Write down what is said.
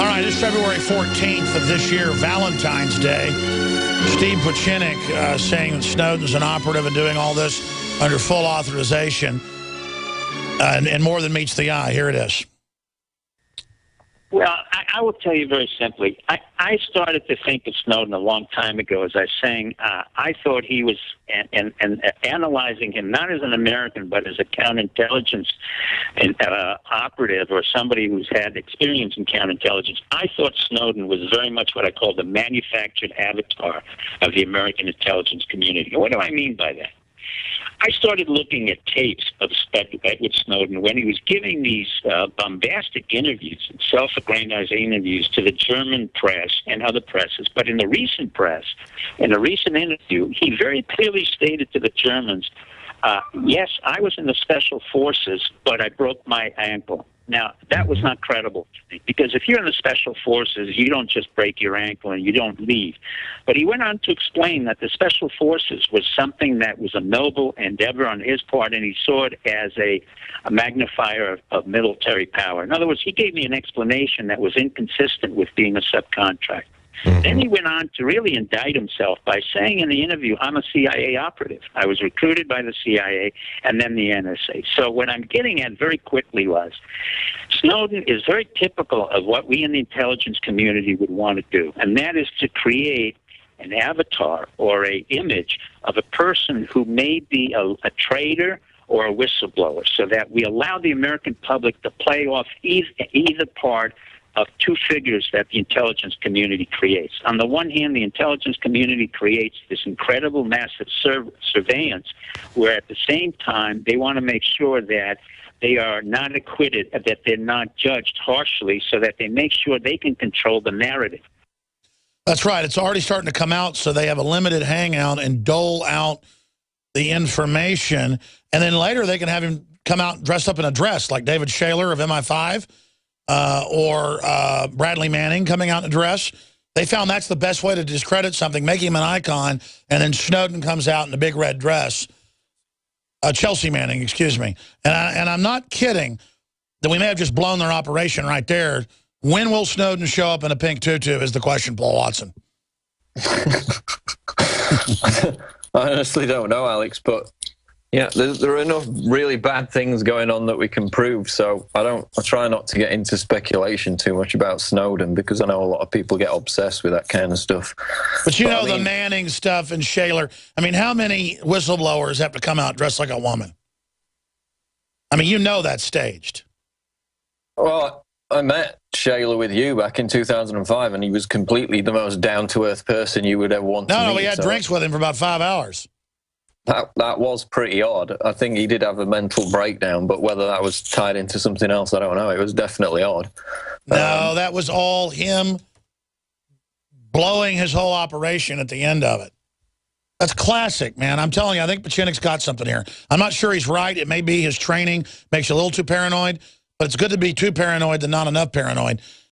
All right, it's February 14th of this year, Valentine's Day. Steve Pieczenik saying that Snowden's an operative and doing all this under full authorization and more than meets the eye. Here it is. Well, I will tell you very simply. I started to think of Snowden a long time ago, as I was saying. I thought he was and analyzing him not as an American, but as a counterintelligence operative or somebody who's had experience in counterintelligence. I thought Snowden was very much what I call the manufactured avatar of the American intelligence community. And what do I mean by that? I started looking at tapes of Edward Snowden when he was giving these bombastic interviews and self-aggrandizing interviews to the German press and other presses. But in the recent press, in a recent interview, he very clearly stated to the Germans, yes, I was in the special forces, but I broke my ankle. Now, that was not credible to me, because if you're in the special forces, you don't just break your ankle and you don't leave. But he went on to explain that the special forces was something that was a noble endeavor on his part, and he saw it as a magnifier of military power. In other words, he gave me an explanation that was inconsistent with being a subcontractor. Then he went on to really indict himself by saying in the interview, I'm a CIA operative. I was recruited by the CIA and then the NSA. So what I'm getting at very quickly was Snowden is very typical of what we in the intelligence community would want to do, and that is to create an avatar or an image of a person who may be a traitor or a whistleblower, so that we allow the American public to play off either part of two figures that the intelligence community creates. On the one hand, the intelligence community creates this incredible massive surveillance, where at the same time they want to make sure that they are not acquitted, that they're not judged harshly, so that they make sure they can control the narrative. That's right. It's already starting to come out, so they have a limited hangout and dole out the information. And then later they can have him come out dressed up in a dress, like David Shaler of MI5. Or Bradley Manning coming out in a dress. They found that's the best way to discredit something, make him an icon, and then Snowden comes out in a big red dress. Chelsea Manning, excuse me. And I'm not kidding that we may have just blown their operation right there. When will Snowden show up in a pink tutu is the question, Paul Watson. I honestly don't know, Alex, but yeah, there are enough really bad things going on that we can prove. So I try not to get into speculation too much about Snowden, because I know a lot of people get obsessed with that kind of stuff. But you know, I mean, the Manning stuff and Shaler, I mean, how many whistleblowers have to come out dressed like a woman? I mean, you know that's staged. Well, I met Shaler with you back in 2005, and he was completely the most down-to-earth person you would ever want to meet. No, we had drinks with him for about 5 hours. That was pretty odd. I think he did have a mental breakdown, but whether that was tied into something else, I don't know. It was definitely odd. No, that was all him blowing his whole operation at the end of it. That's classic, man. I'm telling you, I think Pieczenik's got something here. I'm not sure he's right. It may be his training makes you a little too paranoid, but it's good to be too paranoid than not enough paranoid.